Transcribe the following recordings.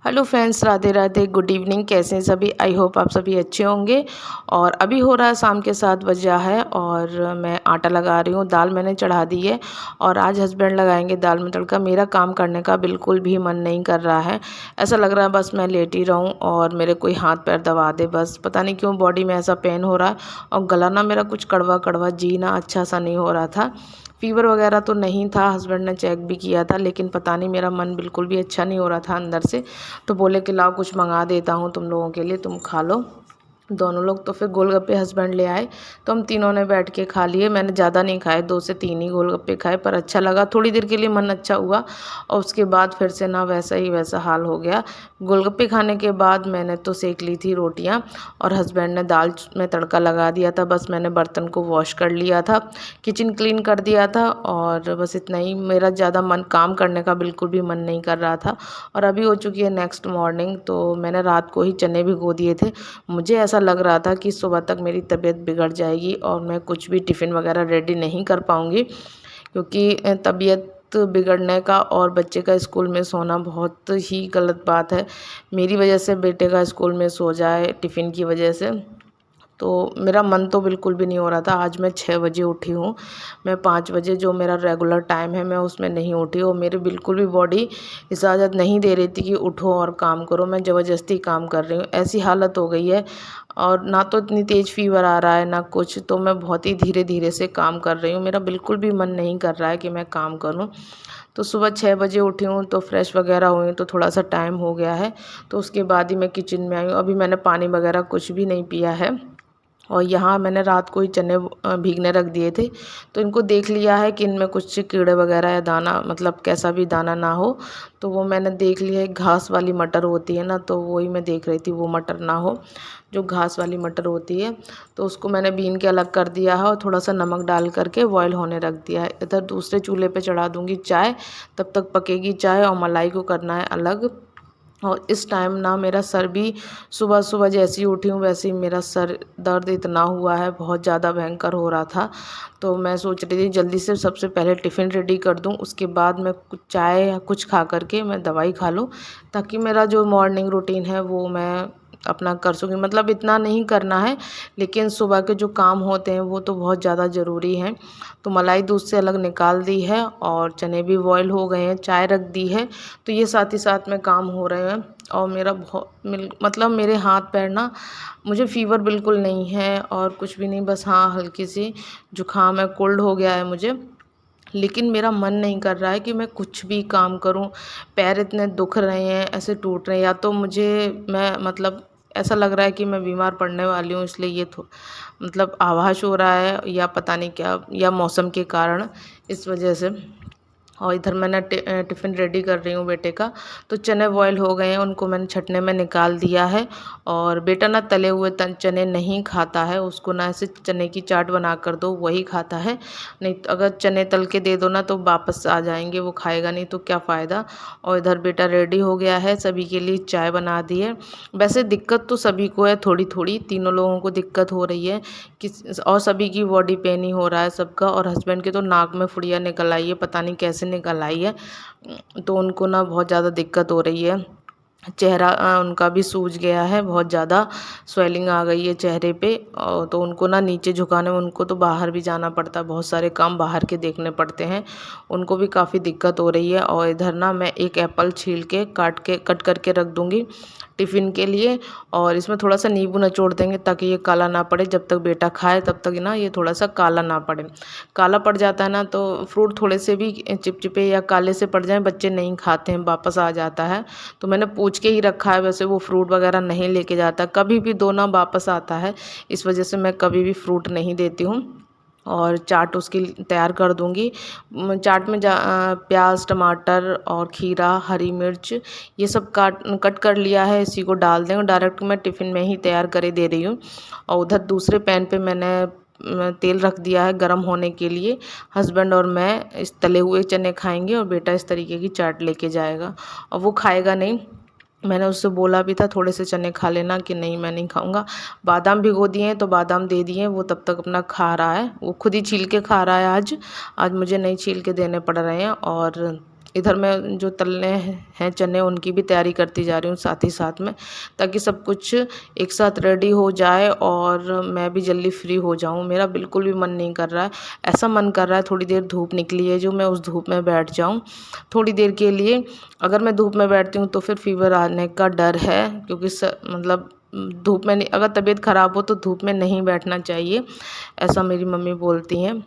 Hello friends, Radhe Radhe, good evening. कैसे हैं सभी? आई होप आप सभी अच्छे होंगे। और अभी हो रहा है शाम के 7 बजा है और मैं आटा लगा रही हूँ। दाल मैंने चढ़ा दी है और आज हस्बैंड लगाएंगे दाल में तड़का। मेरा काम करने का बिल्कुल भी मन नहीं कर रहा है। ऐसा लग रहा है बस मैं लेटी रहूँ और मेरे कोई हाथ पैर दबा दे। बस पता नहीं क्यों बॉडी में ऐसा पेन हो रहा है और गला ना मेरा कुछ कड़वा कड़वा, जीना अच्छा सा नहीं हो रहा था। फ़ीवर वगैरह तो नहीं था, हस्बैंड ने चेक भी किया था, लेकिन पता नहीं मेरा मन बिल्कुल भी अच्छा नहीं हो रहा था अंदर से। तो बोले कि लाओ कुछ मंगा देता हूँ तुम लोगों के लिए, तुम खा लो दोनों लोग। तो फिर गोलगप्पे हस्बैंड ले आए तो हम तीनों ने बैठ के खा लिए। मैंने ज़्यादा नहीं खाए, 2 से 3 ही गोलगप्पे खाए, पर अच्छा लगा। थोड़ी देर के लिए मन अच्छा हुआ और उसके बाद फिर से ना वैसा ही वैसा हाल हो गया। गोलगप्पे खाने के बाद मैंने तो सेक ली थी रोटियां और हस्बैंड ने दाल में तड़का लगा दिया था। बस मैंने बर्तन को वॉश कर लिया था, किचन क्लीन कर दिया था और बस इतना ही। मेरा ज़्यादा मन काम करने का बिल्कुल भी मन नहीं कर रहा था। और अभी हो चुकी है नेक्स्ट मॉर्निंग। तो मैंने रात को ही चने भिगो दिए थे। मुझे ऐसा लग रहा था कि सुबह तक मेरी तबीयत बिगड़ जाएगी और मैं कुछ भी टिफ़िन वगैरह रेडी नहीं कर पाऊँगी, क्योंकि तबीयत बिगड़ने का और बच्चे का स्कूल में सोना बहुत ही गलत बात है। मेरी वजह से बेटे का स्कूल में सो जाए टिफ़िन की वजह से, तो मेरा मन तो बिल्कुल भी नहीं हो रहा था। आज मैं 6 बजे उठी हूँ। मैं 5 बजे जो मेरा रेगुलर टाइम है मैं उसमें नहीं उठी और मेरी बिल्कुल भी बॉडी इजाज़त नहीं दे रही थी कि उठो और काम करो। मैं ज़बरदस्ती काम कर रही हूँ, ऐसी हालत हो गई है। और ना तो इतनी तेज़ फ़ीवर आ रहा है ना कुछ, तो मैं बहुत ही धीरे धीरे से काम कर रही हूँ। मेरा बिल्कुल भी मन नहीं कर रहा है कि मैं काम करूँ। तो सुबह 6 बजे उठी हूँ तो फ्रेश वगैरह हुई, तो थोड़ा सा टाइम हो गया है। तो उसके बाद ही मैं किचन में आई हूँ। अभी मैंने पानी वगैरह कुछ भी नहीं पिया है। और यहाँ मैंने रात को ही चने भीगने रख दिए थे, तो इनको देख लिया है कि इनमें कुछ कीड़े वगैरह या दाना, मतलब कैसा भी दाना ना हो। तो वो मैंने देख लिया है। घास वाली मटर होती है ना, तो वही मैं देख रही थी, वो मटर ना हो जो घास वाली मटर होती है। तो उसको मैंने बीन के अलग कर दिया है और थोड़ा सा नमक डाल करके बॉयल होने रख दिया है। इधर दूसरे चूल्हे पे चढ़ा दूँगी चाय, तब तक पकेगी चाय और मलाई को करना है अलग। और इस टाइम ना मेरा सर भी, सुबह सुबह जैसे ही उठी हूँ वैसे ही मेरा सर दर्द इतना हुआ है, बहुत ज़्यादा भयंकर हो रहा था। तो मैं सोच रही थी जल्दी से सबसे पहले टिफ़िन रेडी कर दूँ, उसके बाद मैं कुछ चाय या कुछ खा करके मैं दवाई खा लूँ, ताकि मेरा जो मॉर्निंग रूटीन है वो मैं अपना कर सकूँ। मतलब इतना नहीं करना है, लेकिन सुबह के जो काम होते हैं वो तो बहुत ज़्यादा ज़रूरी हैं। तो मलाई दूध से अलग निकाल दी है और चने भी बॉयल हो गए हैं, चाय रख दी है। तो ये साथ ही साथ में काम हो रहे हैं। और मेरा बहुत मतलब मेरे हाथ पैर ना, मुझे फ़ीवर बिल्कुल नहीं है और कुछ भी नहीं, बस हाँ हल्की सी जुकाम है, कोल्ड हो गया है मुझे। लेकिन मेरा मन नहीं कर रहा है कि मैं कुछ भी काम करूं। पैर इतने दुख रहे हैं, ऐसे टूट रहे हैं, या तो मुझे, मैं मतलब ऐसा लग रहा है कि मैं बीमार पड़ने वाली हूँ, इसलिए ये मतलब आभास हो रहा है, या पता नहीं क्या, या मौसम के कारण, इस वजह से। और इधर मैंने टिफ़िन रेडी कर रही हूँ बेटे का। तो चने बॉयल हो गए हैं, उनको मैंने छँटने में निकाल दिया है। और बेटा ना तले हुए चने नहीं खाता है, उसको ना ऐसे चने की चाट बना कर दो वही खाता है। नहीं तो अगर चने तल के दे दो ना तो वापस आ जाएंगे, वो खाएगा नहीं, तो क्या फ़ायदा। और इधर बेटा रेडी हो गया है, सभी के लिए चाय बना दी है। वैसे दिक्कत तो सभी को है, थोड़ी थोड़ी तीनों लोगों को दिक्कत हो रही है कि, और सभी की बॉडी पेन ही हो रहा है सबका। और हस्बैंड के तो नाक में फुड़िया निकल आई है, पता नहीं कैसे निकल आई है। तो उनको ना बहुत ज़्यादा दिक्कत हो रही है। चेहरा उनका भी सूज गया है, बहुत ज़्यादा स्वेलिंग आ गई है चेहरे पे। और तो उनको ना नीचे झुकाने में, उनको तो बाहर भी जाना पड़ता है, बहुत सारे काम बाहर के देखने पड़ते हैं, उनको भी काफ़ी दिक्कत हो रही है। और इधर ना मैं एक एप्पल छील के कट करके रख दूँगी टिफ़िन के लिए। और इसमें थोड़ा सा नींबू निचोड़ देंगे ताकि ये काला ना पड़े, जब तक बेटा खाए तब तक ना ये थोड़ा सा काला ना पड़े। काला पड़ जाता है ना तो फ्रूट थोड़े से भी चिपचिपे या काले से पड़ जाएं, बच्चे नहीं खाते हैं, वापस आ जाता है। तो मैंने पूछ के ही रखा है, वैसे वो फ्रूट वगैरह नहीं लेके जाता, कभी भी दो ना वापस आता है, इस वजह से मैं कभी भी फ्रूट नहीं देती हूँ। और चाट उसकी तैयार कर दूँगी। चाट में प्याज, टमाटर और खीरा, हरी मिर्च, ये सब कट कर लिया है, इसी को डाल दें और डायरेक्ट मैं टिफ़िन में ही तैयार करे दे रही हूँ। और उधर दूसरे पैन पे मैंने तेल रख दिया है गरम होने के लिए। हस्बैंड और मैं इस तले हुए चने खाएंगे और बेटा इस तरीके की चाट लेके जाएगा। और वो खाएगा नहीं, मैंने उससे बोला भी था थोड़े से चने खा लेना, कि नहीं मैं नहीं खाऊंगा। बादाम भिगो दिए हैं तो बादाम दे दिए हैं, वो तब तक अपना खा रहा है, वो खुद ही छील के खा रहा है। आज आज मुझे नहीं छील के देने पड़ रहे हैं। और इधर मैं जो तलने हैं चने उनकी भी तैयारी करती जा रही हूँ साथ ही साथ में, ताकि सब कुछ एक साथ रेडी हो जाए और मैं भी जल्दी फ्री हो जाऊँ। मेरा बिल्कुल भी मन नहीं कर रहा है, ऐसा मन कर रहा है थोड़ी देर धूप निकली है जो मैं उस धूप में बैठ जाऊँ थोड़ी देर के लिए। अगर मैं धूप में बैठती हूँ तो फिर फ़ीवर आने का डर है, क्योंकि मतलब धूप में नहीं, अगर तबीयत ख़राब हो तो धूप में नहीं बैठना चाहिए, ऐसा मेरी मम्मी बोलती हैं।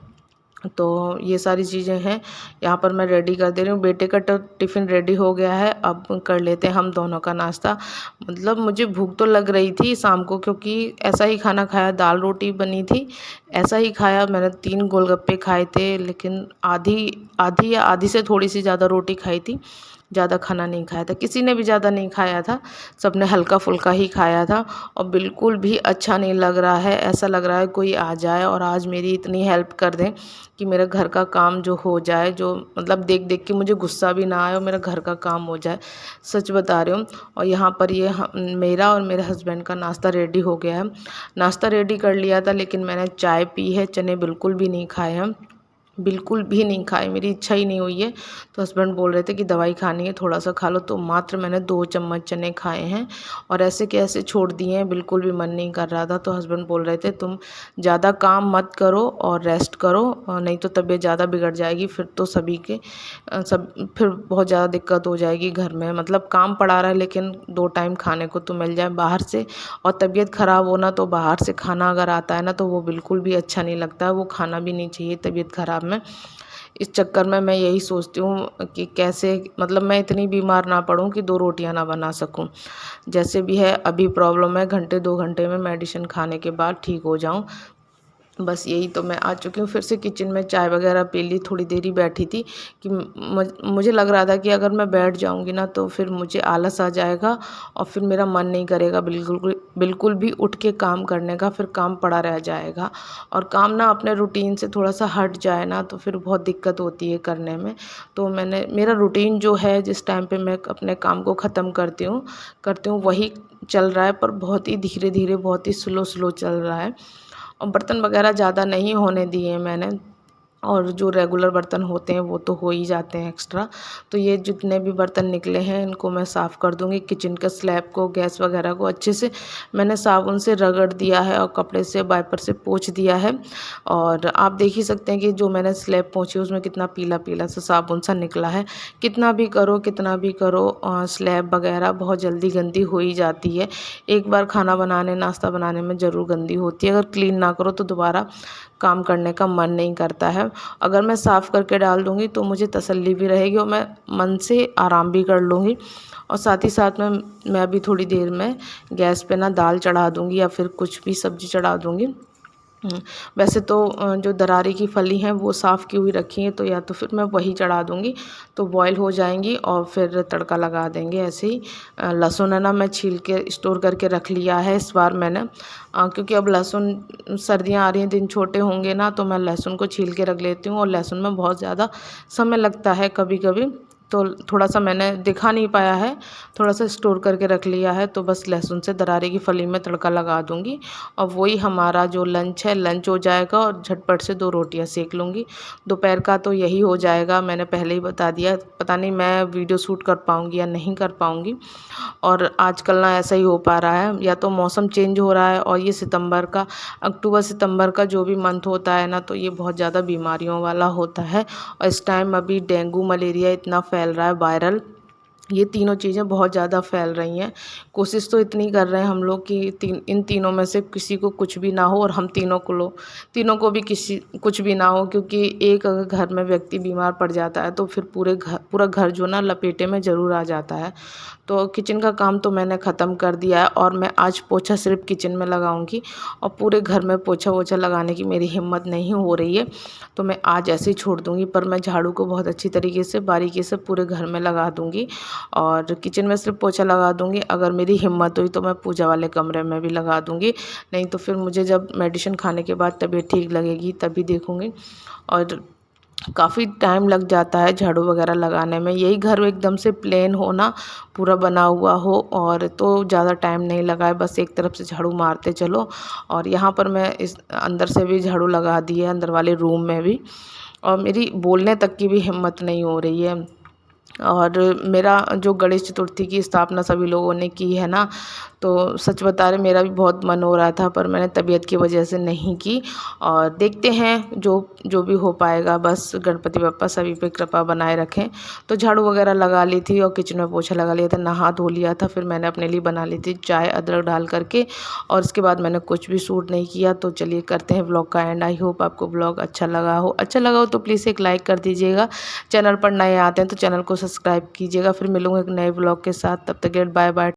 तो ये सारी चीज़ें हैं, यहाँ पर मैं रेडी कर दे रही हूँ। बेटे का तो टिफ़िन रेडी हो गया है, अब कर लेते हैं हम दोनों का नाश्ता। मतलब मुझे भूख तो लग रही थी शाम को, क्योंकि ऐसा ही खाना खाया, दाल रोटी बनी थी, ऐसा ही खाया मैंने। 3 गोलगप्पे खाए थे, लेकिन आधी आधी या आधी से थोड़ी सी ज़्यादा रोटी खाई थी, ज़्यादा खाना नहीं खाया था। किसी ने भी ज़्यादा नहीं खाया था, सबने हल्का-फुल्का ही खाया था और बिल्कुल भी अच्छा नहीं लग रहा है। ऐसा लग रहा है कोई आ जाए और आज मेरी इतनी हेल्प कर दें कि मेरे घर का काम जो हो जाए, जो मतलब देख-देख के मुझे गुस्सा भी ना आए और मेरा घर का काम हो जाए। सच बता रही हूँ। और यहाँ पर ये मेरा और मेरे हस्बैंड का नाश्ता रेडी हो गया है। नाश्ता रेडी कर लिया था, लेकिन मैंने चाय पी है, चने बिल्कुल भी नहीं खाए हैं। बिल्कुल भी नहीं खाए, मेरी इच्छा ही नहीं हुई है। तो हस्बैंड बोल रहे थे कि दवाई खानी है थोड़ा-सा खा लो, तो मात्र मैंने 2 चम्मच चने खाए हैं और ऐसे के ऐसे छोड़ दिए हैं, बिल्कुल भी मन नहीं कर रहा था। तो हस्बैंड बोल रहे थे तुम ज़्यादा काम मत करो और रेस्ट करो, नहीं तो तबीयत ज़्यादा बिगड़ जाएगी, फिर तो सभी के सब फिर बहुत ज़्यादा दिक्कत हो जाएगी घर में। मतलब काम पड़ा रहा है, लेकिन 2 टाइम खाने को तो मिल जाए बाहर से। और तबीयत ख़राब हो ना, तो बाहर से खाना अगर आता है ना, तो वो बिल्कुल भी अच्छा नहीं लगता है, वो खाना भी नहीं चाहिए तबीयत ख़राब में। इस चक्कर में मैं यही सोचती हूँ कि कैसे मतलब मैं इतनी बीमार ना पड़ूँ कि 2 रोटियाँ ना बना सकूँ। जैसे भी है अभी प्रॉब्लम है, घंटे 2 घंटे में मेडिसिन खाने के बाद ठीक हो जाऊँ। बस यही तो मैं आ चुकी हूँ फिर से किचन में, चाय वगैरह पी ली, थोड़ी देर ही बैठी थी कि मुझे लग रहा था कि अगर मैं बैठ जाऊँगी ना तो फिर मुझे आलस आ जाएगा और फिर मेरा मन नहीं करेगा बिल्कुल भी उठ के काम करने का, फिर काम पड़ा रह जाएगा। और काम ना अपने रूटीन से थोड़ा-सा हट जाए ना तो फिर बहुत दिक्कत होती है करने में। तो मेरा रूटीन जो है जिस टाइम पे मैं अपने काम को ख़त्म करती हूँ वही चल रहा है, पर बहुत ही धीरे-धीरे, बहुत ही स्लो चल रहा है। और बर्तन वगैरह ज़्यादा नहीं होने दिए मैंने, और जो रेगुलर बर्तन होते हैं वो तो हो ही जाते हैं एक्स्ट्रा। तो ये जितने भी बर्तन निकले हैं इनको मैं साफ़ कर दूँगी। किचन के स्लैब को, गैस वगैरह को अच्छे से मैंने साबुन से रगड़ दिया है और कपड़े से, वाइपर से पोंछ दिया है। और आप देख ही सकते हैं कि जो मैंने स्लैब पोंछी उसमें कितना पीला-पीला सा साबुन सा निकला है। कितना भी करो स्लैब वगैरह बहुत जल्दी गंदी हो ही जाती है। एक बार खाना बनाने, नाश्ता बनाने में ज़रूर गंदी होती है। अगर क्लीन ना करो तो दोबारा काम करने का मन नहीं करता है। अगर मैं साफ़ करके डाल दूँगी तो मुझे तसल्ली भी रहेगी और मैं मन से आराम भी कर लूँगी। और साथ ही साथ में मैं अभी थोड़ी देर में गैस पे ना दाल चढ़ा दूँगी या फिर कुछ भी सब्ज़ी चढ़ा दूँगी। वैसे तो जो दरारे की फली हैं वो साफ़ की हुई रखी हैं, तो या तो फिर मैं वही चढ़ा दूँगी, तो बॉयल हो जाएँगी और फिर तड़का लगा देंगे ऐसे ही। लहसुन है ना मैं छील के स्टोर करके रख लिया है इस बार मैंने, क्योंकि अब लहसुन सर्दियाँ आ रही हैं, दिन छोटे होंगे ना तो मैं लहसुन को छील के रख लेती हूँ और लहसुन में बहुत ज़्यादा समय लगता है कभी-कभी, तो थोड़ा-सा मैंने दिखा नहीं पाया है, थोड़ा-सा स्टोर करके रख लिया है। तो बस लहसुन से दरारे की फली में तड़का लगा दूँगी और वही हमारा जो लंच है, लंच हो जाएगा और झटपट से 2 रोटियाँ सेक लूँगी। दोपहर का तो यही हो जाएगा, मैंने पहले ही बता दिया। पता नहीं मैं वीडियो शूट कर पाऊँगी या नहीं कर पाऊँगी। और आजकल ना ऐसा ही हो पा रहा है, या तो मौसम चेंज हो रहा है और ये अक्टूबर-सितंबर का जो भी मंथ होता है ना, तो ये बहुत ज़्यादा बीमारियों वाला होता है। और इस टाइम अभी डेंगू, मलेरिया इतना फैल रहा है वायरल, ये तीनों चीज़ें बहुत ज़्यादा फैल रही हैं। कोशिश तो इतनी कर रहे हैं हम लोग कि इन तीनों में से किसी को कुछ भी ना हो और हम तीनों को भी किसी कुछ भी ना हो, क्योंकि एक अगर घर में व्यक्ति बीमार पड़ जाता है तो फिर पूरा घर जो ना लपेटे में ज़रूर आ जाता है। तो किचन का काम तो मैंने ख़त्म कर दिया है और मैं आज पोछा सिर्फ़ किचन में लगाऊंगी और पूरे घर में पोछा वोछा लगाने की मेरी हिम्मत नहीं हो रही है, तो मैं आज ऐसे ही छोड़ दूंगी। पर मैं झाड़ू को बहुत अच्छी तरीके से, बारीकी से पूरे घर में लगा दूंगी और किचन में सिर्फ पोछा लगा दूंगी। अगर मेरी हिम्मत हुई तो मैं पूजा वाले कमरे में भी लगा दूंगी, नहीं तो फिर मुझे जब मेडिसिन खाने के बाद तबीयत ठीक लगेगी तभी देखूंगी। और काफ़ी टाइम लग जाता है झाड़ू वगैरह लगाने में। यही घर एकदम से प्लेन हो ना, पूरा बना हुआ हो, और तो ज़्यादा टाइम नहीं लगा है, बस एक तरफ से झाड़ू मारते चलो। और यहाँ पर मैं इस अंदर से भी झाड़ू लगा दी है, अंदर वाले रूम में भी, और मेरी बोलने तक की भी हिम्मत नहीं हो रही है। और मेरा जो गणेश चतुर्थी की स्थापना सभी लोगों ने की है ना, तो सच बता रहे मेरा भी बहुत मन हो रहा था, पर मैंने तबीयत की वजह से नहीं की। और देखते हैं जो जो भी हो पाएगा, बस गणपति बप्पा सभी पे कृपा बनाए रखें। तो झाड़ू वगैरह लगा ली थी और किचन में पोछा लगा लिया था, नहा धो लिया था। फिर मैंने अपने लिए बना ली थी चाय अदरक डाल करके, और उसके बाद मैंने कुछ भी शूट नहीं किया। तो चलिए करते हैं व्लॉग का एंड। आई होप आपको व्लॉग अच्छा लगा हो। अच्छा लगा हो तो प्लीज़ एक लाइक कर दीजिएगा। चैनल पर नए आते हैं तो चैनल को सब्सक्राइब कीजिएगा। फिर मिलूँगी एक नए व्लॉग के साथ, तब तक के लिए बाय बाय।